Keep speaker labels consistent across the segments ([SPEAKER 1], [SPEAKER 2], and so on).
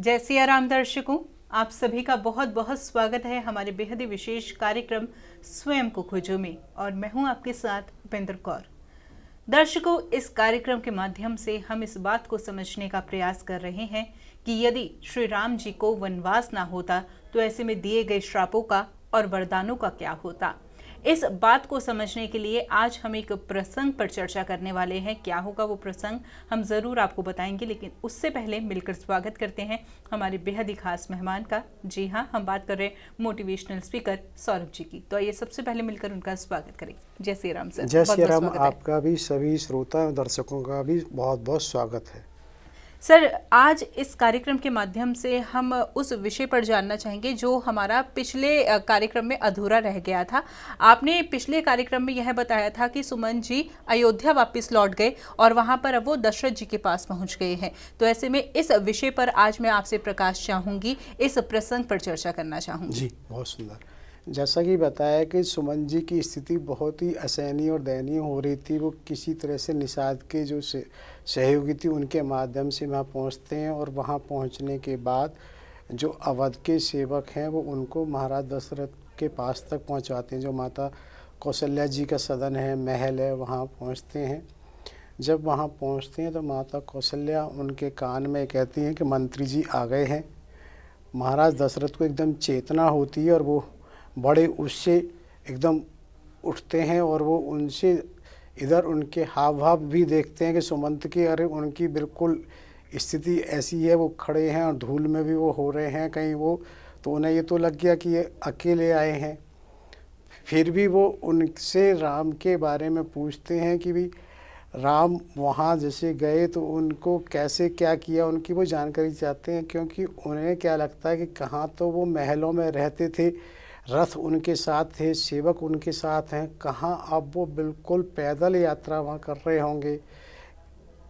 [SPEAKER 1] जय सिया राम दर्शकों, आप सभी का बहुत बहुत स्वागत है हमारे बेहद ही विशेष कार्यक्रम स्वयं को खोजो में। और मैं हूं आपके साथ उपेंद्र कौर। दर्शकों, इस कार्यक्रम के माध्यम से हम इस बात को समझने का प्रयास कर रहे हैं कि यदि श्री राम जी को वनवास ना होता तो ऐसे में दिए गए श्रापों का और वरदानों का क्या होता। इस बात को समझने के लिए आज हम एक प्रसंग पर चर्चा करने वाले हैं। क्या होगा वो प्रसंग हम जरूर आपको बताएंगे, लेकिन उससे पहले मिलकर स्वागत करते हैं हमारे बेहद ही खास मेहमान का। जी हाँ, हम बात कर रहे हैं मोटिवेशनल स्पीकर सौरभ जी की। तो आइए सबसे पहले मिलकर उनका स्वागत करें। जय श्री राम सर।
[SPEAKER 2] जय श्री राम। आपका भी, सभी श्रोता और दर्शकों का भी बहुत बहुत स्वागत है।
[SPEAKER 1] सर, आज इस कार्यक्रम के माध्यम से हम उस विषय पर जानना चाहेंगे जो हमारा पिछले कार्यक्रम में अधूरा रह गया था। आपने पिछले कार्यक्रम में यह बताया था कि सुमन जी अयोध्या वापस लौट गए और वहां पर अब वो दशरथ जी के पास पहुंच गए हैं। तो ऐसे में इस विषय पर आज मैं आपसे प्रकाश चाहूंगी, इस प्रसंग पर चर्चा करना चाहूंगी।
[SPEAKER 2] जी, बहुत सुंदर। जैसा कि बताया कि सुमन जी की स्थिति बहुत ही असहनीय और दयनीय हो रही थी। वो किसी तरह से निषाद के जो सहयोगी थी उनके माध्यम से वहाँ पहुँचते हैं और वहाँ पहुँचने के बाद जो अवध के सेवक हैं वो उनको महाराज दशरथ के पास तक पहुँचाते हैं। जो माता कौशल्या जी का सदन है, महल है, वहाँ पहुँचते हैं। जब वहाँ पहुँचते हैं तो माता कौशल्या उनके कान में कहती हैं कि मंत्री जी आ गए हैं। महाराज दशरथ को एकदम चेतना होती है और वो बड़े उससे एकदम उठते हैं और वो उनसे इधर उनके हाव भाव भी देखते हैं कि सुमंत की, अरे उनकी बिल्कुल स्थिति ऐसी है, वो खड़े हैं और धूल में भी वो हो रहे हैं कहीं वो, तो उन्हें ये तो लग गया कि ये अकेले आए हैं। फिर भी वो उनसे राम के बारे में पूछते हैं कि भी राम वहाँ जैसे गए तो उनको कैसे क्या किया, उनकी वो जानकारी चाहते हैं। क्योंकि उन्हें क्या लगता है कि कहाँ तो वो महलों में रहते थे, रथ उनके साथ थे, सेवक उनके साथ हैं, कहाँ अब वो बिल्कुल पैदल यात्रा वहाँ कर रहे होंगे।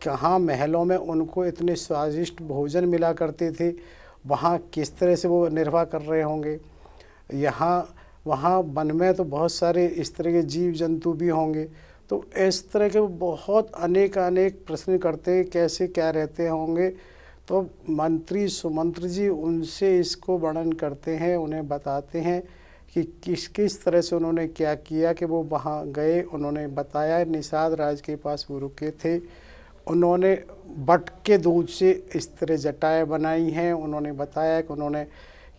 [SPEAKER 2] कहाँ महलों में उनको इतने स्वादिष्ट भोजन मिला करते थे, वहाँ किस तरह से वो निर्वाह कर रहे होंगे। यहाँ वहाँ वन में तो बहुत सारे इस तरह के जीव जंतु भी होंगे। तो इस तरह के बहुत अनेक प्रश्न करते हैं, कैसे क्या रहते होंगे। तो मंत्री सुमंत्र जी उनसे इसको वर्णन करते हैं, उन्हें बताते हैं कि किस किस तरह से उन्होंने क्या किया कि वो वहाँ गए। उन्होंने बताया निषाद राज के पास वो रुके थे, उन्होंने बट के दूध से इस तरह जटाएँ बनाई हैं। उन्होंने बताया कि उन्होंने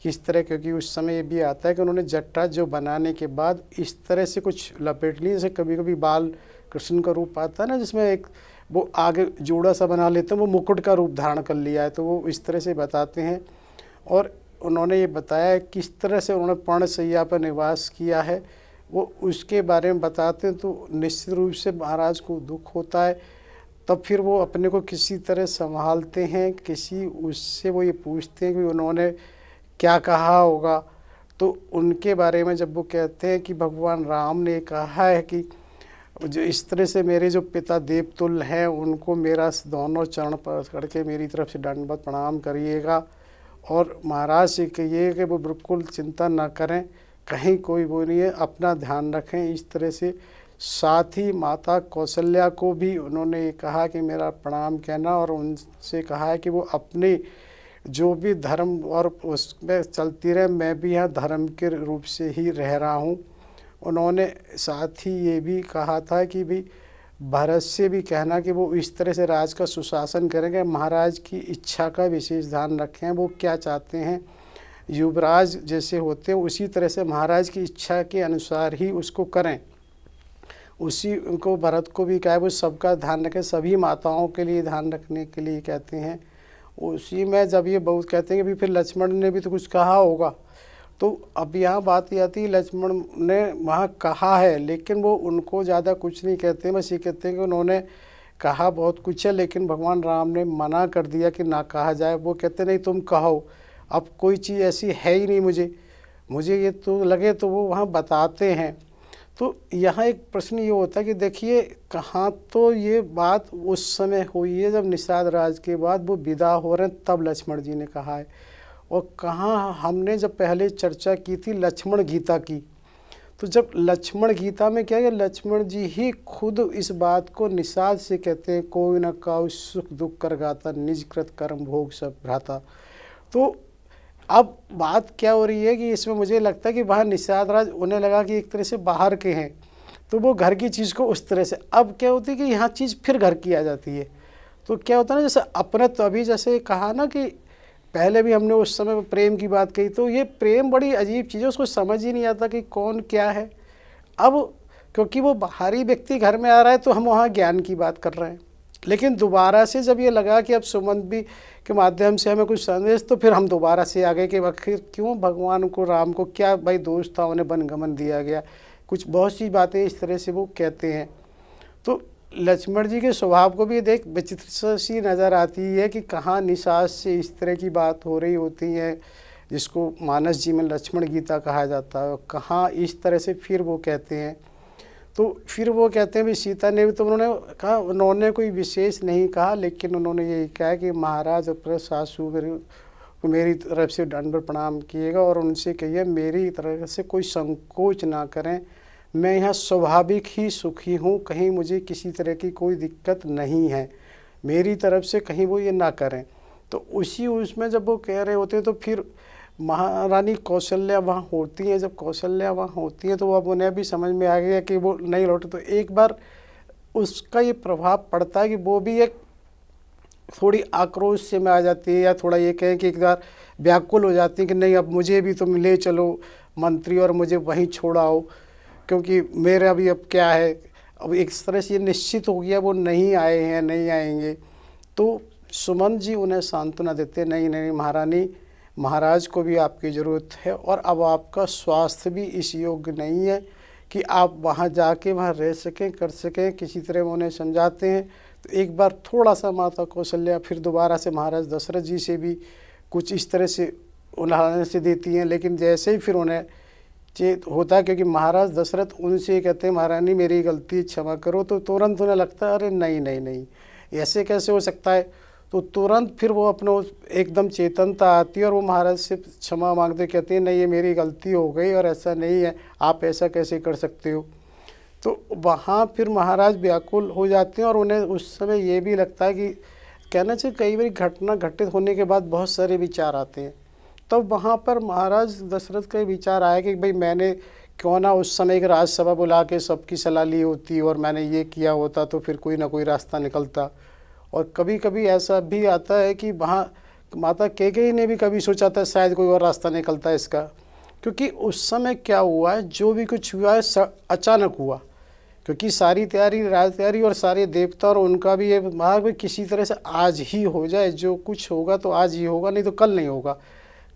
[SPEAKER 2] किस तरह, क्योंकि उस समय ये भी आता है कि उन्होंने जट्टा जो बनाने के बाद इस तरह से कुछ लपेट ली, जैसे कभी कभी बाल कृष्ण का रूप आता है ना, जिसमें एक वो आगे जोड़ा सा बना लेते हैं, वो मुकुट का रूप धारण कर लिया है, तो वो इस तरह से बताते हैं। और उन्होंने ये बताया किस तरह से उन्होंने पर्णशैया पर निवास किया है, वो उसके बारे में बताते हैं। तो निश्चित रूप से महाराज को दुख होता है। तब फिर वो अपने को किसी तरह संभालते हैं, किसी उससे वो ये पूछते हैं कि उन्होंने क्या कहा होगा। तो उनके बारे में जब वो कहते हैं कि भगवान राम ने कहा है कि जो इस तरह से मेरे जो पिता देवतुल्य हैं उनको मेरा दोनों चरण पकड़ के मेरी तरफ से दंडवत प्रणाम करिएगा और महाराज से कहिए कि वो बिल्कुल चिंता ना करें, कहीं कोई वो नहीं है, अपना ध्यान रखें। इस तरह से साथ ही माता कौशल्या को भी उन्होंने कहा कि मेरा प्रणाम कहना, और उनसे कहा है कि वो अपने जो भी धर्म और उसमें चलती रहे, मैं भी यहाँ धर्म के रूप से ही रह रहा हूँ। उन्होंने साथ ही ये भी कहा था कि भी भरत से भी कहना कि वो इस तरह से राज का सुशासन करेंगे, महाराज की इच्छा का विशेष ध्यान रखें, वो क्या चाहते हैं, युवराज जैसे होते हैं उसी तरह से महाराज की इच्छा के अनुसार ही उसको करें। उसी उनको भरत को भी कहा वो सबका ध्यान रखें, सभी माताओं के लिए ध्यान रखने के लिए कहते हैं। उसी में जब ये बहुत कहते हैं कि भी फिर लक्ष्मण ने भी तो कुछ कहा होगा, तो अब यहाँ बात ये आती है लक्ष्मण ने वहाँ कहा है, लेकिन वो उनको ज़्यादा कुछ नहीं कहते, बस ये कहते हैं कि उन्होंने कहा बहुत कुछ है, लेकिन भगवान राम ने मना कर दिया कि ना कहा जाए। वो कहते नहीं तुम कहो, अब कोई चीज़ ऐसी है ही नहीं, मुझे ये तो लगे, तो वो वहाँ बताते हैं। तो यहाँ एक प्रश्न ये होता है कि देखिए कहाँ तो ये बात उस समय हुई है जब निषाद राज के बाद वो विदा हो रहे हैं, तब लक्ष्मण जी ने कहा है। और कहाँ हमने जब पहले चर्चा की थी लक्ष्मण गीता की, तो जब लक्ष्मण गीता में क्या है, लक्ष्मण जी ही खुद इस बात को निषाद से कहते हैं, कोई न काउ सुख दुख कर गाता, निज कृत कर्म भोग सब भ्राता। तो अब बात क्या हो रही है कि इसमें मुझे लगता है कि वहाँ निषाद राज उन्हें लगा कि एक तरह से बाहर के हैं, तो वो घर की चीज़ को उस तरह से, अब क्या होती है कि यहाँ चीज़ फिर घर की आ जाती है। तो क्या होता है ना, जैसे अपना, तो अभी जैसे कहा ना कि पहले भी हमने उस समय प्रेम की बात कही, तो ये प्रेम बड़ी अजीब चीज़ है, उसको समझ ही नहीं आता कि कौन क्या है। अब क्योंकि वो बाहरी व्यक्ति घर में आ रहा है तो हम वहाँ ज्ञान की बात कर रहे हैं, लेकिन दोबारा से जब ये लगा कि अब सुमन भी के माध्यम से हमें कुछ संदेश, तो फिर हम दोबारा से आ गए कि आखिर क्यों भगवान को, राम को क्या भाई दोष था, उन्हें वनगमन दिया गया, कुछ बहुत सी बातें इस तरह से वो कहते हैं। तो लक्ष्मण जी के स्वभाव को भी देख विचित्र सी नज़र आती है कि कहाँ निषाद से इस तरह की बात हो रही होती है, जिसको मानस जी में लक्ष्मण गीता कहा जाता है, कहाँ इस तरह से फिर वो कहते हैं। तो फिर वो कहते हैं भी सीता ने भी, तो उन्होंने कहा, उन्होंने कोई विशेष नहीं कहा, लेकिन उन्होंने यही कहा कि महाराज अपने सासू मेरी तरफ से दंड प्रणाम किएगा और उनसे कहिए मेरी तरफ से कोई संकोच ना करें, मैं यहाँ स्वाभाविक ही सुखी हूँ, कहीं मुझे किसी तरह की कोई दिक्कत नहीं है, मेरी तरफ से कहीं वो ये ना करें। तो उसमें जब वो कह रहे होते हैं तो फिर महारानी कौशल्या वहाँ होती हैं, जब कौशल्या वहाँ होती हैं तो अब उन्हें भी समझ में आ गया कि वो नहीं लौटे, तो एक बार उसका ये प्रभाव पड़ता है कि वो भी एक थोड़ी आक्रोश से में आ जाती है, या थोड़ा ये कहें कि एक बार व्याकुल हो जाती है कि नहीं अब मुझे भी तुम ले चलो मंत्री और मुझे वहीं छोड़ाओ, क्योंकि मेरा भी अब क्या है, अब एक तरह से ये निश्चित हो गया वो नहीं आए हैं, नहीं आएंगे। तो सुमन जी उन्हें सांत्वना देते, नहीं नहीं महारानी, महाराज को भी आपकी ज़रूरत है और अब आपका स्वास्थ्य भी इस योग्य नहीं है कि आप वहाँ जाके वहाँ रह सकें, कर सकें, किसी तरह वो उन्हें समझाते हैं। तो एक बार थोड़ा सा माता कौशल्या फिर दोबारा से महाराज दशरथ जी से भी कुछ इस तरह से उल्हाने से देती हैं, लेकिन जैसे ही फिर उन्हें चेत होता है, क्योंकि महाराज दशरथ उनसे कहते हैं महारानी मेरी गलती क्षमा करो, तो तुरंत उन्हें लगता है अरे नहीं नहीं नहीं ऐसे कैसे हो सकता है। तो तुरंत फिर वो अपना एकदम चेतनता आती है और वो महाराज से क्षमा मांगते, कहते हैं नहीं ये मेरी गलती हो गई और ऐसा नहीं है, आप ऐसा कैसे कर सकते हो। तो वहाँ फिर महाराज व्याकुल हो जाते हैं और उन्हें उस समय ये भी लगता है कि कहना चाहिए कई बार घटना घटित होने के बाद बहुत सारे विचार आते हैं। तब वहाँ पर महाराज दशरथ का विचार आया कि भाई मैंने क्यों ना उस समय एक राजसभा बुला के सबकी सलाह ली होती और मैंने ये किया होता तो फिर कोई ना कोई रास्ता निकलता। और कभी कभी ऐसा भी आता है कि वहाँ माता कैकेयी ने भी कभी सोचा था शायद कोई और रास्ता निकलता है इसका, क्योंकि उस समय क्या हुआ है, जो भी कुछ हुआ है अचानक हुआ, क्योंकि सारी तैयारी, राज तैयारी और सारे देवता और उनका भी ये मार्ग भी किसी तरह से आज ही हो जाए, जो कुछ होगा तो आज ही होगा, नहीं तो कल नहीं होगा।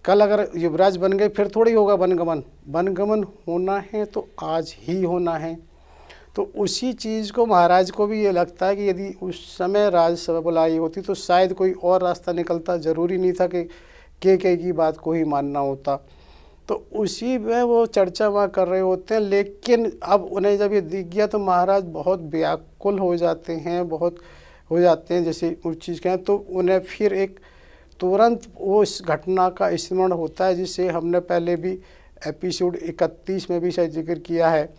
[SPEAKER 2] कल अगर युवराज बन गए फिर थोड़ी होगा वनगमन, वनगमन होना है तो आज ही होना है। तो उसी चीज़ को महाराज को भी ये लगता है कि यदि उस समय राजसभा बुलाई होती तो शायद कोई और रास्ता निकलता, ज़रूरी नहीं था कि कैकेयी की बात को ही मानना होता। तो उसी में वो चर्चा वहाँ कर रहे होते हैं, लेकिन अब उन्हें जब ये दिख गया तो महाराज बहुत व्याकुल हो जाते हैं, बहुत हो जाते हैं जैसे उस चीज़ कहें। तो उन्हें फिर एक तुरंत वो इस घटना का स्मरण होता है, जिसे हमने पहले भी एपिसोड 31 में भी शायद जिक्र किया है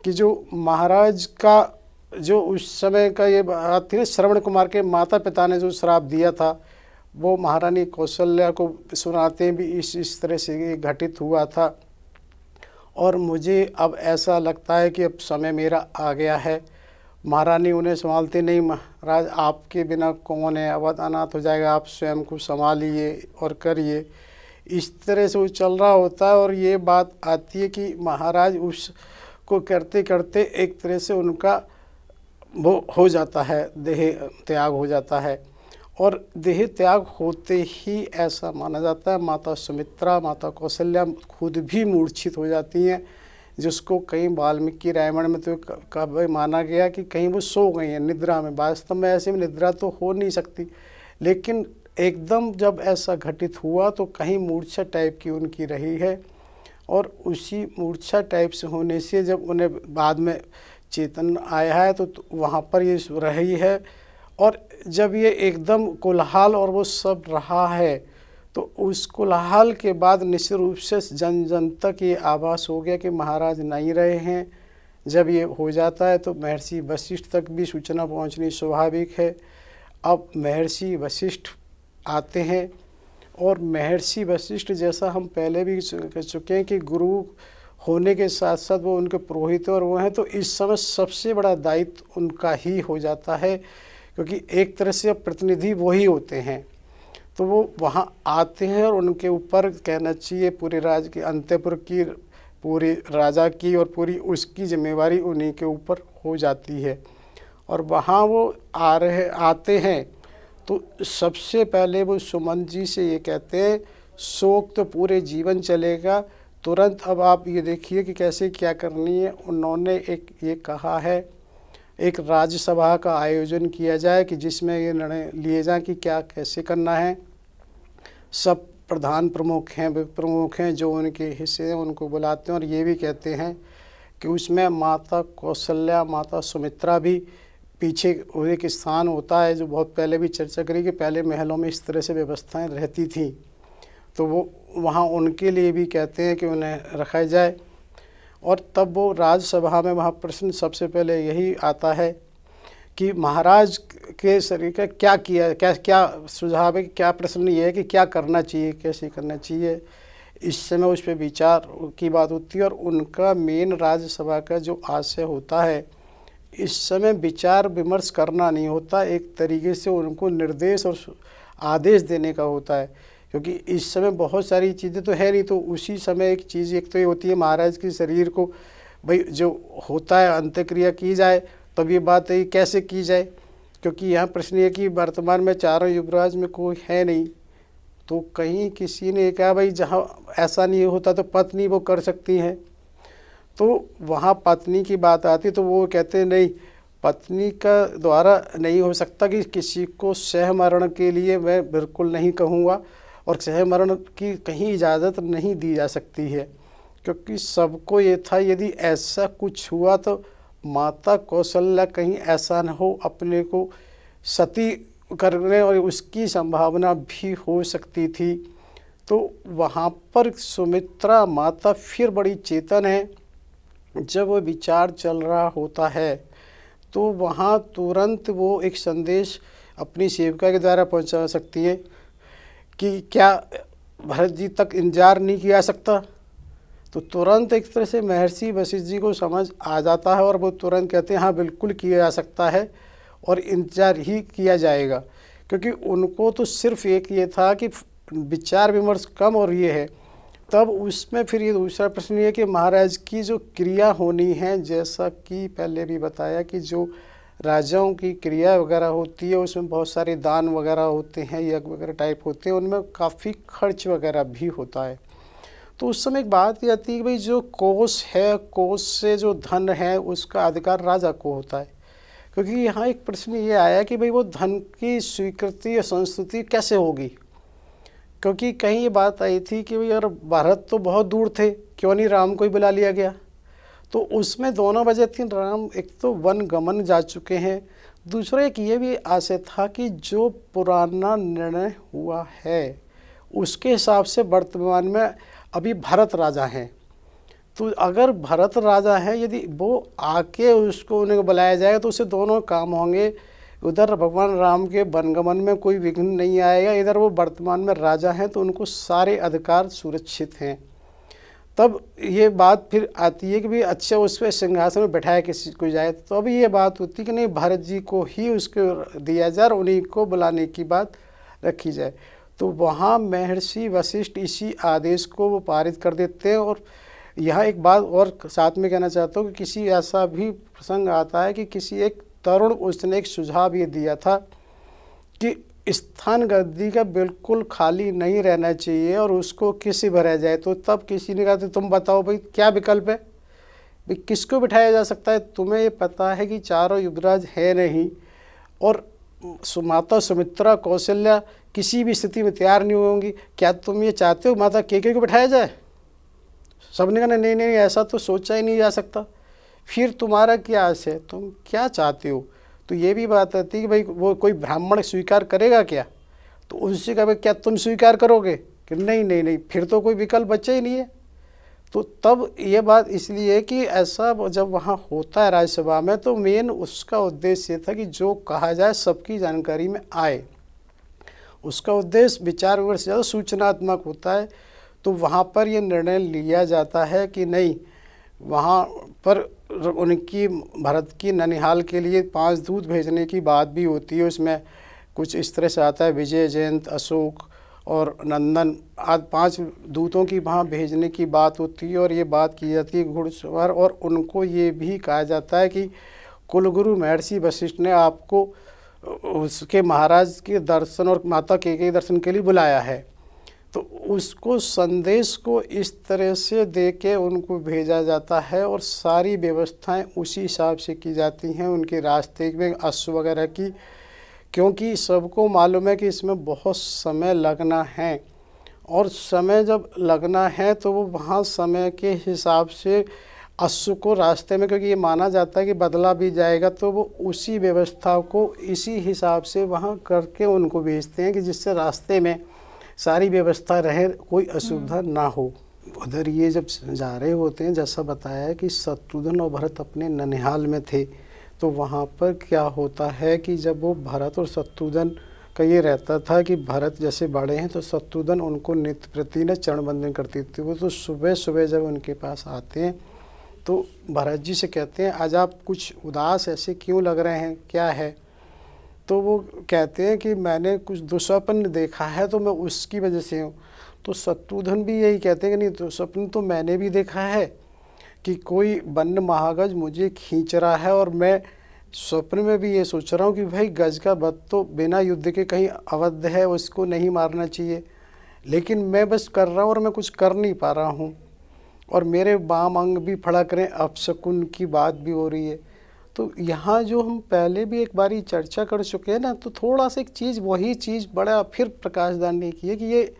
[SPEAKER 2] कि जो महाराज का जो उस समय का ये बात थी, श्रवण कुमार के माता पिता ने जो श्राप दिया था वो महारानी कौशल्या को सुनाते हैं भी इस तरह से ये घटित हुआ था। और मुझे अब ऐसा लगता है कि अब समय मेरा आ गया है। महारानी उन्हें संभालते, नहीं महाराज आपके बिना कौन है, अवध अनाथ हो जाएगा, आप स्वयं को संभालिए और करिए। इस तरह से वो चल रहा होता है और ये बात आती है कि महाराज उसको करते करते एक तरह से उनका वो हो जाता है, देह त्याग हो जाता है। और देह त्याग होते ही ऐसा माना जाता है माता सुमित्रा, माता कौशल्या खुद भी मूर्छित हो जाती हैं, जिसको कहीं वाल्मीकि रामायण में तो कभी माना गया कि कहीं वो सो गई हैं निद्रा में। वास्तव में ऐसे में निद्रा तो हो नहीं सकती, लेकिन एकदम जब ऐसा घटित हुआ तो कहीं मूर्छा टाइप की उनकी रही है। और उसी मूर्छा टाइप से होने से जब उन्हें बाद में चेतन आया है तो वहाँ पर ये रही है। और जब ये एकदम कोलाहल और वो सब रहा है तो उस कोलाहल के बाद निश्चित रूप से जन जन तक ये आभास हो गया कि महाराज नहीं रहे हैं। जब ये हो जाता है तो महर्षि वशिष्ठ तक भी सूचना पहुंचनी स्वाभाविक है। अब महर्षि वशिष्ठ आते हैं और महर्षि वशिष्ठ, जैसा हम पहले भी कह चुके हैं कि गुरु होने के साथ साथ वो उनके पुरोहित और वो हैं, तो इस समय सबसे बड़ा दायित्व उनका ही हो जाता है, क्योंकि एक तरह से प्रतिनिधि वही होते हैं। तो वो वहाँ आते हैं और उनके ऊपर कहना चाहिए पूरे राज्य की, अंतःपुर की, पूरे राजा की और पूरी उसकी जिम्मेवारी उन्हीं के ऊपर हो जाती है। और वहाँ वो आते हैं तो सबसे पहले वो सुमंत जी से ये कहते हैं, शोक तो पूरे जीवन चलेगा, तुरंत अब आप ये देखिए कि कैसे क्या करनी है। उन्होंने एक ये कहा है, एक राज्यसभा का आयोजन किया जाए कि जिसमें ये निर्णय लिए जाए कि क्या कैसे करना है। सब प्रधान प्रमुख हैं जो उनके हिस्से हैं उनको बुलाते हैं और ये भी कहते हैं कि उसमें माता कौशल्या, माता सुमित्रा भी पीछे एक स्थान होता है, जो बहुत पहले भी चर्चा करी कि पहले महलों में इस तरह से व्यवस्थाएं रहती थी, तो वो वहाँ उनके लिए भी कहते हैं कि उन्हें रखा जाए। और तब वो राज्यसभा में वहाँ प्रश्न सबसे पहले यही आता है कि महाराज के शरीर का क्या सुझाव है, क्या प्रश्न ये है कि क्या करना चाहिए, कैसे करना चाहिए। इस समय उस पर विचार की बात होती है और उनका मेन राज्यसभा का जो आशय होता है, इस समय विचार विमर्श करना नहीं होता, एक तरीके से उनको निर्देश और आदेश देने का होता है, क्योंकि इस समय बहुत सारी चीज़ें तो है नहीं। तो उसी समय एक चीज़ एक तो ये होती है, महाराज के शरीर को भाई जो होता है अंत्यक्रिया की जाए, तब ये बात है कैसे की जाए, क्योंकि यहाँ प्रश्न ये कि वर्तमान में चारों युवराज में कोई है नहीं, तो कहीं किसी ने कहा भाई जहाँ ऐसा नहीं होता तो पत्नी वो कर सकती हैं, तो वहाँ पत्नी की बात आती, तो वो कहते नहीं, पत्नी का द्वारा नहीं हो सकता, कि किसी को सहमरण के लिए मैं बिल्कुल नहीं कहूँगा और सहमरण की कहीं इजाज़त नहीं दी जा सकती है, क्योंकि सबको ये था यदि ऐसा कुछ हुआ तो माता कौशल्या कहीं ऐसा न हो अपने को सती करने, और उसकी संभावना भी हो सकती थी। तो वहाँ पर सुमित्रा माता फिर बड़ी चेतन है। जब वो विचार चल रहा होता है तो वहाँ तुरंत वो एक संदेश अपनी सेविका के द्वारा पहुँचा सकती है कि क्या भरत जी तक इंतजार नहीं किया सकता। तो तुरंत एक तरह से महर्षि वशिष्ठ जी को समझ आ जाता है और वो तुरंत कहते हैं हाँ बिल्कुल किया जा सकता है और इंतजार ही किया जाएगा, क्योंकि उनको तो सिर्फ एक ये था कि विचार विमर्श कम और ये है। तब उसमें फिर ये दूसरा प्रश्न ये कि महाराज की जो क्रिया होनी है, जैसा कि पहले भी बताया कि जो राजाओं की क्रिया वगैरह होती है उसमें बहुत सारे दान वगैरह होते हैं, यज्ञ वगैरह टाइप होते हैं, उनमें काफ़ी खर्च वगैरह भी होता है। तो उस समय एक बात ये आती है कि भाई जो कोष है, कोष से जो धन है उसका अधिकार राजा को होता है, क्योंकि यहाँ एक प्रश्न ये आया कि भाई वो धन की स्वीकृति या संस्तुति कैसे होगी, क्योंकि कहीं ये बात आई थी कि भाई यार भारत तो बहुत दूर थे, क्यों नहीं राम को ही बुला लिया गया। तो उसमें दोनों वजह थी, राम एक तो वन गमन जा चुके हैं, दूसरा एक ये भी आशय था कि जो पुराना निर्णय हुआ है उसके हिसाब से वर्तमान में अभी भरत राजा हैं, तो अगर भरत राजा हैं यदि वो आके उसको उन्हें बुलाया जाएगा तो उससे दोनों काम होंगे, उधर भगवान राम के वनगमन में कोई विघ्न नहीं आएगा, इधर वो वर्तमान में राजा हैं तो उनको सारे अधिकार सुरक्षित हैं। तब ये बात फिर आती है कि भाई अच्छा उस पर सिंहासन में बैठाया किसी को जाए, तो अभी ये बात होती है कि नहीं भरत जी को ही उसको दिया जाए और उन्हीं को बुलाने की बात रखी जाए। तो वहाँ महर्षि वशिष्ठ इसी आदेश को वो पारित कर देते हैं। और यहाँ एक बात और साथ में कहना चाहता हूँ कि किसी ऐसा भी प्रसंग आता है कि किसी एक तरुण उसने एक सुझाव ये दिया था कि स्थान गद्दी का बिल्कुल खाली नहीं रहना चाहिए और उसको किसी भरा जाए। तो तब किसी ने कहा तो तुम बताओ भाई क्या विकल्प है, भाई किसको बिठाया जा सकता है। तुम्हें ये पता है कि चारों युवराज है नहीं और माता सुमित्रा कौशल्या किसी भी स्थिति में तैयार नहीं होंगी, क्या तुम ये चाहते हो माता केकई को बिठाया जाए। सबने कहा नहीं नहीं ऐसा तो सोचा ही नहीं जा सकता। फिर तुम्हारा क्या आस है, तुम क्या चाहते हो। तो ये भी बात आती है कि भाई वो कोई ब्राह्मण स्वीकार करेगा क्या, तो उनसे कहा क्या तुम स्वीकार करोगे कि नहीं नहीं नहीं, फिर तो कोई विकल्प बचा ही नहीं है। तो तब ये बात इसलिए है कि ऐसा जब वहाँ होता है राज्यसभा में तो मेन उसका उद्देश्य था कि जो कहा जाए सबकी जानकारी में आए। उसका उद्देश्य विचार विमर्श ज़्यादा सूचनात्मक होता है। तो वहाँ पर ये निर्णय लिया जाता है कि नहीं, वहाँ पर उनकी भरत की ननिहाल के लिए 5 दूत भेजने की बात भी होती है। उसमें कुछ इस तरह से आता है, विजय, जयंत, अशोक और नंदन आदि 5 दूतों की वहाँ भेजने की बात होती है। और ये बात की जाती है घुड़सवार, और उनको ये भी कहा जाता है कि कुलगुरु महर्षि वशिष्ठ ने आपको उसके महाराज के दर्शन और माता कैकेयी दर्शन के लिए बुलाया है। तो उसको संदेश को इस तरह से दे के उनको भेजा जाता है, और सारी व्यवस्थाएं उसी हिसाब से की जाती हैं उनके रास्ते में अश्व वगैरह की, क्योंकि सबको मालूम है कि इसमें बहुत समय लगना है। और समय जब लगना है तो वो वहाँ समय के हिसाब से अश्व को रास्ते में, क्योंकि ये माना जाता है कि बदला भी जाएगा, तो वो उसी व्यवस्था को इसी हिसाब से वहाँ करके उनको भेजते हैं कि जिससे रास्ते में सारी व्यवस्था रहे, कोई असुविधा ना हो। उधर ये जब जा रहे होते हैं, जैसा बताया कि शत्रुघ्न और भरत अपने ननिहाल में थे, तो वहाँ पर क्या होता है कि जब वो भरत और शत्रुघ्न का ये रहता था कि भरत जैसे बड़े हैं तो शत्रुघ्न उनको नित्य प्रति न चरण बंदन करती थी। वो तो सुबह सुबह जब उनके पास आते हैं तो भरत जी से कहते हैं, आज आप कुछ उदास ऐसे क्यों लग रहे हैं, क्या है? तो वो कहते हैं कि मैंने कुछ दुस्वप्न देखा है तो मैं उसकी वजह से हूँ। तो शत्रुघ्न भी यही कहते हैं कि नहीं, दुस्वप्न तो मैंने भी देखा है कि कोई वन्य महागज मुझे खींच रहा है, और मैं स्वप्न में भी ये सोच रहा हूँ कि भाई गज का वध तो बिना युद्ध के कहीं अवध है, उसको नहीं मारना चाहिए, लेकिन मैं बस कर रहा हूँ और मैं कुछ कर नहीं पा रहा हूँ, और मेरे बाम अंग भी फड़क रहे, अपशकुन की बात भी हो रही है। तो यहाँ जो हम पहले भी एक बारी चर्चा कर चुके हैं ना, तो थोड़ा सा एक चीज़, वही चीज़ बड़ा फिर प्रकाशदान ने की है कि ये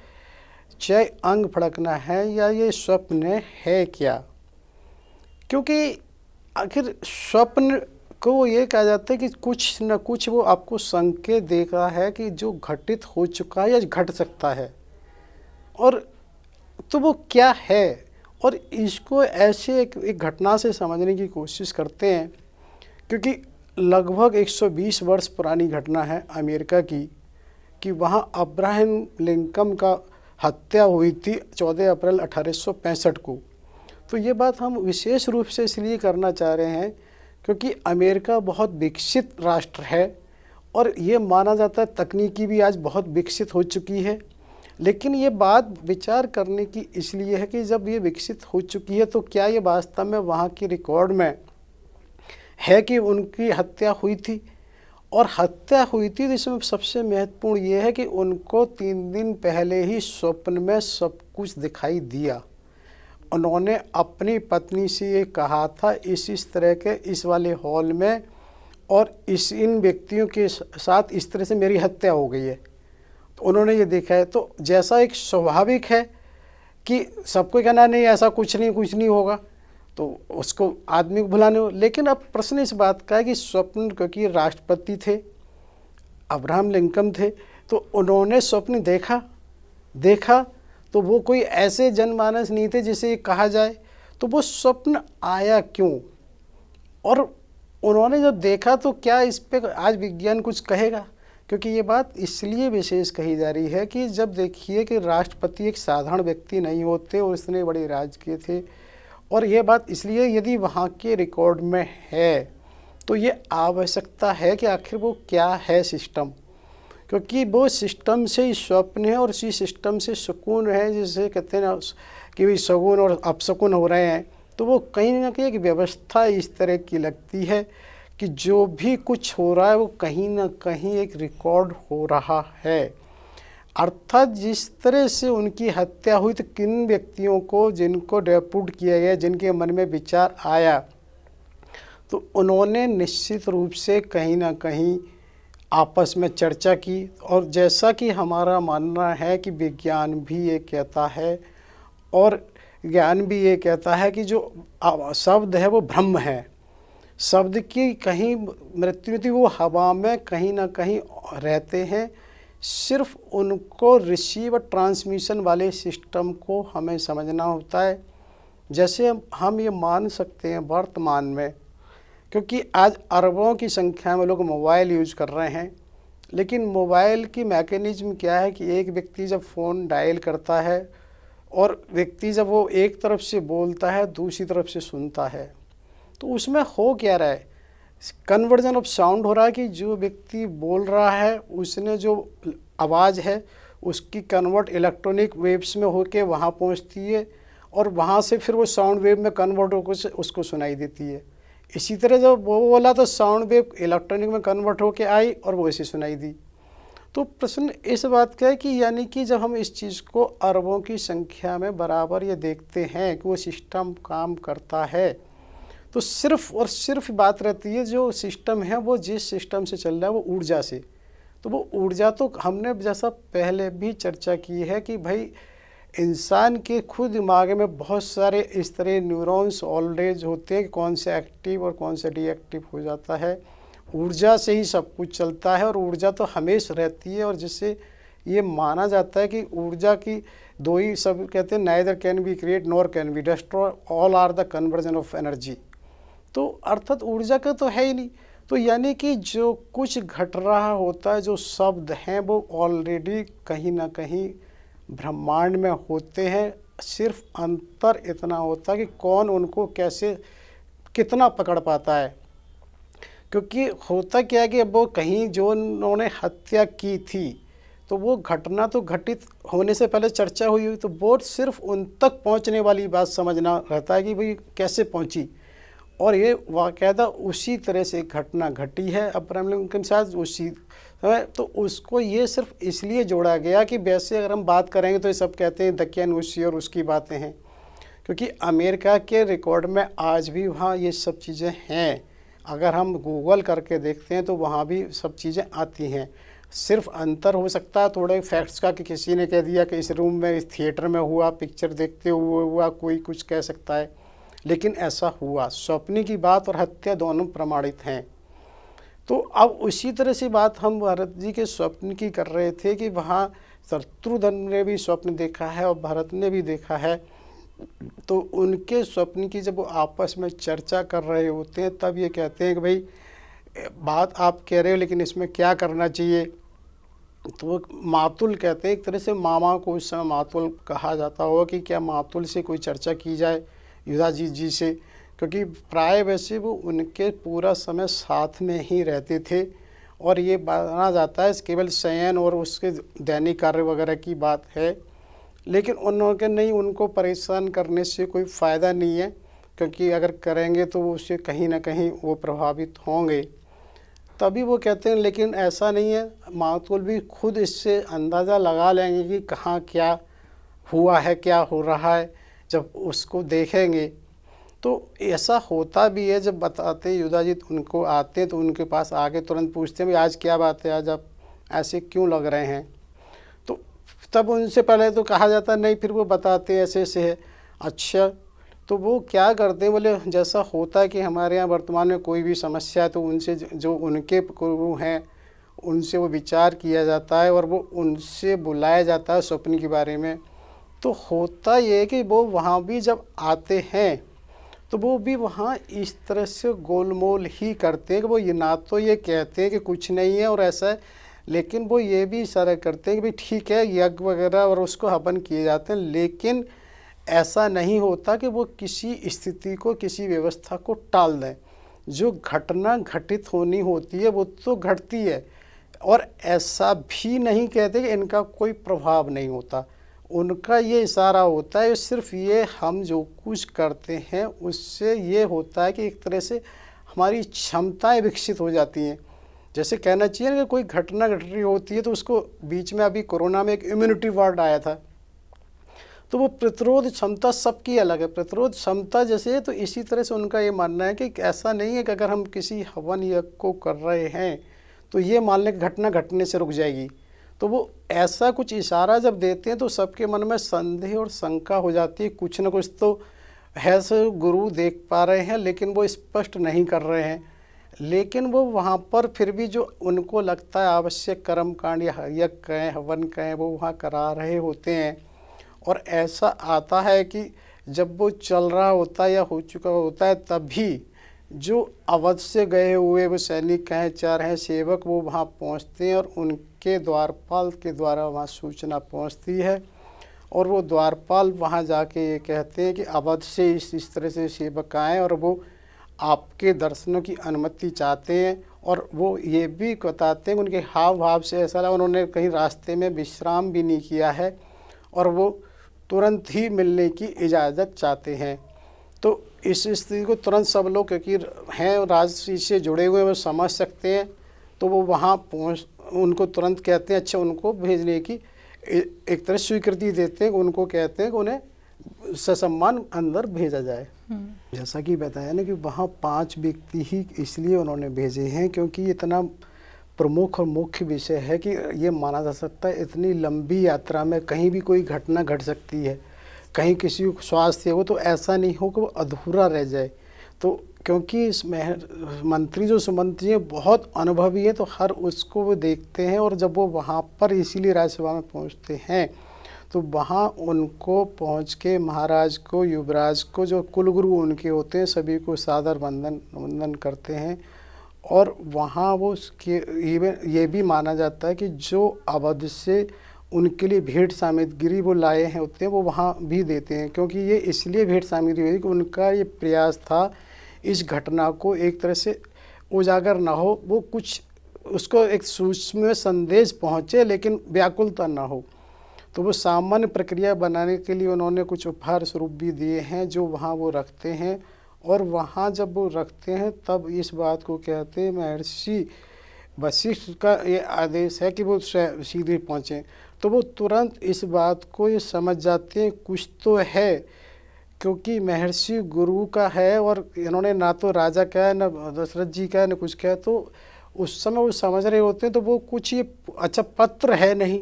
[SPEAKER 2] चय अंग फड़कना है या ये स्वप्न है क्या? क्योंकि आखिर स्वप्न को ये कहा जाता है कि कुछ न कुछ वो आपको संकेत दे रहा है कि जो घटित हो चुका है या घट सकता है, और तो वो क्या है। और इसको ऐसे एक घटना से समझने की कोशिश करते हैं, क्योंकि लगभग 120 वर्ष पुरानी घटना है अमेरिका की, कि वहाँ अब्राहम लिंकन का हत्या हुई थी 14 अप्रैल 1865 को। तो ये बात हम विशेष रूप से इसलिए करना चाह रहे हैं क्योंकि अमेरिका बहुत विकसित राष्ट्र है, और ये माना जाता है तकनीकी भी आज बहुत विकसित हो चुकी है। लेकिन ये बात विचार करने की इसलिए है कि जब ये विकसित हो चुकी है तो क्या ये वास्तव में वहाँ के रिकॉर्ड में है कि उनकी हत्या हुई थी? और हत्या हुई थी तो इसमें सबसे महत्वपूर्ण ये है कि उनको 3 दिन पहले ही स्वप्न में सब कुछ दिखाई दिया। उन्होंने अपनी पत्नी से ये कहा था इस तरह के इस वाले हॉल में, और इन व्यक्तियों के साथ इस तरह से मेरी हत्या हो गई है। तो उन्होंने ये देखा है, तो जैसा एक स्वाभाविक है कि सबको कहना नहीं ऐसा कुछ नहीं होगा, तो उसको आदमी को भुलाने हो। लेकिन अब प्रश्न इस बात का है कि स्वप्न, क्योंकि राष्ट्रपति थे, अब्राहम लिंकन थे, तो उन्होंने स्वप्न देखा तो वो कोई ऐसे जनमानस नहीं थे जिसे कहा जाए, तो वो स्वप्न आया क्यों? और उन्होंने जब देखा तो क्या इस पे आज विज्ञान कुछ कहेगा? क्योंकि ये बात इसलिए विशेष कही जा रही है कि जब देखिए कि राष्ट्रपति एक साधारण व्यक्ति नहीं होते, और उसने बड़े राज किए थे, और ये बात इसलिए यदि वहाँ के रिकॉर्ड में है तो ये आवश्यकता है कि आखिर वो क्या है सिस्टम, क्योंकि वो सिस्टम से ही स्वप्न है और उसी सिस्टम से सुकून है, जिसे कहते हैं ना कि भी सगुन और अपशकुन हो रहे हैं। तो वो कहीं ना कहीं एक व्यवस्था इस तरह की लगती है कि जो भी कुछ हो रहा है वो कहीं ना कहीं एक रिकॉर्ड हो रहा है। अर्थात जिस तरह से उनकी हत्या हुई तो किन व्यक्तियों को जिनको डेप्यूट किया गया, जिनके मन में विचार आया, तो उन्होंने निश्चित रूप से कहीं ना कहीं आपस में चर्चा की। और जैसा कि हमारा मानना है कि विज्ञान भी ये कहता है और ज्ञान भी ये कहता है कि जो शब्द है वो ब्रह्म है, शब्द की कहीं मृत्यु नहीं थी, वो हवा में कहीं ना कहीं रहते हैं। सिर्फ उनको रिसीव और ट्रांसमिशन वाले सिस्टम को हमें समझना होता है। जैसे हम ये मान सकते हैं वर्तमान में, क्योंकि आज अरबों की संख्या में लोग मोबाइल यूज कर रहे हैं, लेकिन मोबाइल की मैकेनिज्म क्या है कि एक व्यक्ति जब फ़ोन डायल करता है और व्यक्ति जब वो एक तरफ से बोलता है दूसरी तरफ से सुनता है, तो उसमें हो क्या रहा है, कन्वर्जन ऑफ साउंड हो रहा है कि जो व्यक्ति बोल रहा है उसने जो आवाज़ है उसकी कन्वर्ट इलेक्ट्रॉनिक वेव्स में होके वहाँ पहुँचती है और वहाँ से फिर वो साउंड वेव में कन्वर्ट होकर उसको सुनाई देती है। इसी तरह जब वो बोला तो साउंड वेव इलेक्ट्रॉनिक में कन्वर्ट होके आई और वो ऐसे सुनाई दी। तो प्रश्न इस बात का है कि यानी कि जब हम इस चीज़ को अरबों की संख्या में बराबर ये देखते हैं कि वो सिस्टम काम करता है, तो सिर्फ और सिर्फ बात रहती है जो सिस्टम है वो जिस सिस्टम से चल रहा है वो ऊर्जा से। तो वो ऊर्जा तो हमने जैसा पहले भी चर्चा की है कि भाई इंसान के खुद दिमाग में बहुत सारे इस तरह न्यूरॉन्स ऑलरेडी होते हैं कि कौन से एक्टिव और कौन से डीएक्टिव हो जाता है। ऊर्जा से ही सब कुछ चलता है और ऊर्जा तो हमेशा रहती है, और जिससे ये माना जाता है कि ऊर्जा की दो ही सब कहते हैं, neither can be create nor can be destroy, all are the conversion of energy. तो अर्थात ऊर्जा का तो है ही नहीं। तो यानी कि जो कुछ घट रहा होता है, जो शब्द हैं वो ऑलरेडी कहीं ना कहीं ब्रह्मांड में होते हैं, सिर्फ अंतर इतना होता है कि कौन उनको कैसे कितना पकड़ पाता है। क्योंकि होता क्या है कि अब वो कहीं जो उन्होंने हत्या की थी तो वो घटना तो घटित होने से पहले चर्चा हुई तो वो सिर्फ उन तक पहुंचने वाली बात समझना रहता है कि भाई कैसे पहुंची, और ये वाक़ायदा उसी तरह से घटना घटी है अब्राहम लिंकन के साथ उसी समय। तो उसको ये सिर्फ इसलिए जोड़ा गया कि वैसे अगर हम बात करेंगे तो ये सब कहते हैं दकियानूसी और उसकी बातें हैं, क्योंकि अमेरिका के रिकॉर्ड में आज भी वहाँ ये सब चीज़ें हैं। अगर हम गूगल करके देखते हैं तो वहाँ भी सब चीज़ें आती हैं। सिर्फ अंतर हो सकता है थोड़े फैक्ट्स का कि किसी ने कह दिया कि इस रूम में इस थिएटर में हुआ, पिक्चर देखते हुए हुआ, कोई कुछ कह सकता है, लेकिन ऐसा हुआ। स्वप्न की बात और हत्या दोनों प्रमाणित हैं। तो अब उसी तरह से बात हम भरत जी के स्वप्न की कर रहे थे कि वहाँ शत्रुघ्न ने भी स्वप्न देखा है और भरत ने भी देखा है। तो उनके स्वप्न की जब वो आपस में चर्चा कर रहे होते हैं तब ये कहते हैं कि भाई बात आप कह रहे हो लेकिन इसमें क्या करना चाहिए। तो वो मातुल कहते हैं, एक तरह से मामा को उस समय मातुल कहा जाता होगा कि क्या मातुल से कोई चर्चा की जाए युधाजीत जी से, क्योंकि प्राय वैसे वो उनके पूरा समय साथ में ही रहते थे। और ये माना जाता है केवल शयन और उसके दैनिक कार्य वगैरह की बात है, लेकिन उन्होंने नहीं, उनको परेशान करने से कोई फ़ायदा नहीं है, क्योंकि अगर करेंगे तो उससे कहीं ना कहीं वो प्रभावित होंगे। तभी वो कहते हैं लेकिन ऐसा नहीं है, मातुल भी खुद इससे अंदाज़ा लगा लेंगे कि कहाँ क्या हुआ है, क्या हो रहा है, जब उसको देखेंगे। तो ऐसा होता भी है, जब बताते युधाजीत उनको आते हैं तो उनके पास आके तुरंत पूछते हैं भाई आज क्या बात है, आज आप ऐसे क्यों लग रहे हैं। तो तब उनसे पहले तो कहा जाता नहीं, फिर वो बताते ऐसे ऐसे है। अच्छा, तो वो क्या करते हैं, बोले जैसा होता है कि हमारे यहाँ वर्तमान में कोई भी समस्या है तो उनसे जो उनके गुरु हैं उनसे वो विचार किया जाता है और वो उनसे बुलाया जाता है स्वप्न के बारे में। तो होता ये है कि वो वहाँ भी जब आते हैं तो वो भी वहाँ इस तरह से गोलमोल ही करते हैं कि वो ये ना तो ये कहते हैं कि कुछ नहीं है और ऐसा है, लेकिन वो ये भी इशारा करते हैं कि भाई ठीक है यज्ञ वगैरह और उसको हवन किए जाते हैं, लेकिन ऐसा नहीं होता कि वो किसी स्थिति को, किसी व्यवस्था को टाल दें। जो घटना घटित होनी होती है वो तो घटती है, और ऐसा भी नहीं कहते कि इनका कोई प्रभाव नहीं होता। उनका ये इशारा होता है सिर्फ ये हम जो कुछ करते हैं उससे ये होता है कि एक तरह से हमारी क्षमताएं विकसित हो जाती हैं। जैसे कहना चाहिए ना कि कोई घटना घट रही होती है तो उसको बीच में अभी कोरोना में एक इम्यूनिटी वर्ड आया था, तो वो प्रतिरोध क्षमता सबकी अलग है, प्रतिरोध क्षमता जैसे है। तो इसी तरह से उनका ये मानना है कि ऐसा नहीं है कि अगर हम किसी हवन यज्ञ को कर रहे हैं तो ये मान लें कि घटना घटने से रुक जाएगी। तो वो ऐसा कुछ इशारा जब देते हैं तो सबके मन में संदेह और शंका हो जाती है, कुछ न कुछ तो है सो गुरु देख पा रहे हैं लेकिन वो स्पष्ट नहीं कर रहे हैं। लेकिन वो वहाँ पर फिर भी जो उनको लगता है आवश्यक कर्म कांड या यज्ञ कहें, हवन कहें, वो वहाँ करा रहे होते हैं। और ऐसा आता है कि जब वो चल रहा होता है या हो चुका होता है तभी जो अवध से गए हुए वो सैनिक कहें, चार हैं सेवक, वो वहाँ पहुँचते हैं और उनके द्वारपाल के द्वारा वहाँ सूचना पहुँचती है और वो द्वारपाल वहाँ जाके ये कहते हैं कि अवध से इस तरह से सेवक आए और वो आपके दर्शनों की अनुमति चाहते हैं। और वो ये भी बताते हैं, उनके हाव भाव से ऐसा लगा उन्होंने कहीं रास्ते में विश्राम भी नहीं किया है और वो तुरंत ही मिलने की इजाज़त चाहते हैं। तो इस स्थिति को तुरंत सब लोग, क्योंकि हैं राजसी से जुड़े हुए, वो समझ सकते हैं, तो वो वहाँ उनको तुरंत कहते हैं, अच्छा उनको भेजने की एक तरह स्वीकृति देते हैं, उनको कहते हैं कि उन्हें ससम्मान अंदर भेजा जाए। जैसा कि बताया ना कि वहाँ 5 व्यक्ति ही इसलिए उन्होंने भेजे हैं क्योंकि इतना प्रमुख और मुख्य विषय है कि ये माना जा सकता है इतनी लंबी यात्रा में कहीं भी कोई घटना घट सकती है, कहीं किसी को स्वास्थ्य हो, तो ऐसा नहीं हो कि वो अधूरा रह जाए। तो क्योंकि इस मंत्री जो सुमंत्री हैं बहुत अनुभवी है, तो हर उसको वो देखते हैं और जब वो वहाँ पर इसीलिए राज्यसभा में पहुँचते हैं तो वहाँ उनको पहुँच के महाराज को, युवराज को, जो कुलगुरु उनके होते हैं, सभी को सादर वंदन करते हैं। और वहाँ वो ये भी माना जाता है कि जो अवध से उनके लिए भेंट सामग्री वो लाए हैं होते हैं, वो वहाँ भी देते हैं, क्योंकि ये इसलिए भेंट सामग्री हुई कि उनका ये प्रयास था इस घटना को एक तरह से उजागर ना हो, वो कुछ उसको एक सूक्ष्म संदेश पहुँचे लेकिन व्याकुलता ना हो। तो वो सामान्य प्रक्रिया बनाने के लिए उन्होंने कुछ उपहार स्वरूप भी दिए हैं जो वहाँ वो रखते हैं। और वहाँ जब वो रखते हैं तब इस बात को कहते हैं, महर्षि वशिष्ठ का ये आदेश है कि वो सीधे पहुँचें। तो वो तुरंत इस बात को ये समझ जाते हैं कुछ तो है, क्योंकि महर्षि गुरु का है और इन्होंने ना तो राजा का है, ना दशरथ जी का है, ना कुछ का है। तो उस समय वो समझ रहे होते हैं, तो वो कुछ ये अच्छा पत्र है नहीं,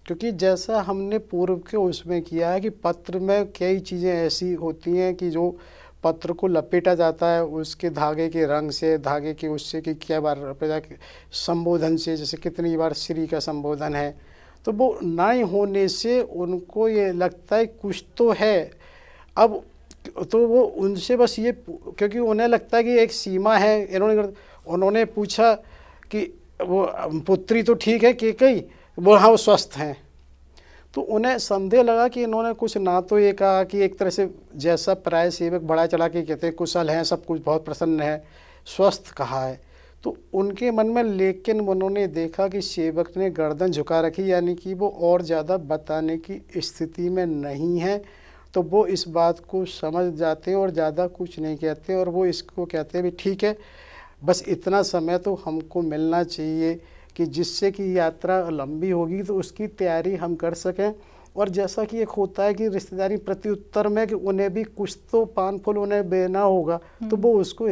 [SPEAKER 2] क्योंकि जैसा हमने पूर्व के उसमें किया है कि पत्र में कई चीज़ें ऐसी होती हैं कि जो पत्र को लपेटा जाता है उसके धागे के रंग से, धागे के उससे कि क्या बार संबोधन से, जैसे कितनी बार श्री का संबोधन है, तो वो नहीं होने से उनको ये लगता है कुछ तो है। अब तो वो उनसे बस ये, क्योंकि उन्हें लगता है कि एक सीमा है, उन्होंने पूछा कि वो पुत्री तो ठीक है कैकेयी, वो हाँ वो स्वस्थ हैं। तो उन्हें संदेह लगा कि इन्होंने कुछ ना तो ये कहा कि एक तरह से जैसा प्राय सेवक बढ़ा चढ़ा के कहते हैं कुशल हैं, सब कुछ बहुत प्रसन्न है, स्वस्थ कहा है। तो उनके मन में, लेकिन उन्होंने देखा कि सेवक ने गर्दन झुका रखी, यानी कि वो और ज़्यादा बताने की स्थिति में नहीं है। तो वो इस बात को समझ जाते हैं और ज़्यादा कुछ नहीं कहते और वो इसको कहते हैं भी ठीक है, बस इतना समय तो हमको मिलना चाहिए कि जिससे कि यात्रा लंबी होगी तो उसकी तैयारी हम कर सकें। और जैसा कि एक होता है कि रिश्तेदारी प्रत्युत्तर में कि उन्हें भी कुछ तो पान फूल उन्हें देना होगा, तो वो उसको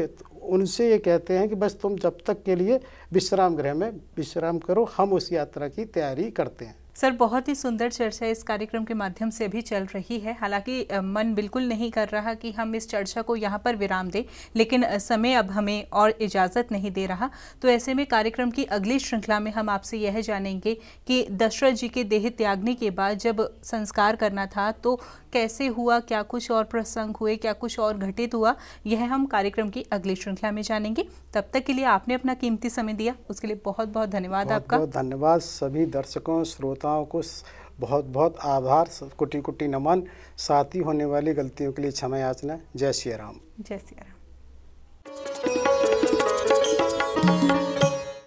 [SPEAKER 2] उनसे ये कहते हैं कि बस तुम जब तक के लिए विश्राम गृह में विश्राम करो, हम उस यात्रा की तैयारी करते हैं।
[SPEAKER 1] सर, बहुत ही सुंदर चर्चा इस कार्यक्रम के माध्यम से भी चल रही है। हालांकि मन बिल्कुल नहीं कर रहा कि हम इस चर्चा को यहाँ पर विराम दें, लेकिन समय अब हमें और इजाज़त नहीं दे रहा। तो ऐसे में कार्यक्रम की अगली श्रृंखला में हम आपसे यह जानेंगे कि दशरथ जी के देह त्यागने के बाद जब संस्कार करना था तो कैसे हुआ, क्या कुछ और प्रसंग हुए, क्या कुछ और घटित हुआ, यह हम कार्यक्रम की अगली श्रृंखला में जानेंगे। तब तक के लिए आपने अपना कीमती समय दिया, उसके लिए बहुत बहुत धन्यवाद आपका।
[SPEAKER 2] बहुत धन्यवाद। सभी दर्शकों श्रोताओं को बहुत बहुत आभार, कोटि कोटि नमन। साथ ही होने वाली गलतियों के लिए क्षमा याचना। जय श्री राम।
[SPEAKER 1] जय श्री राम।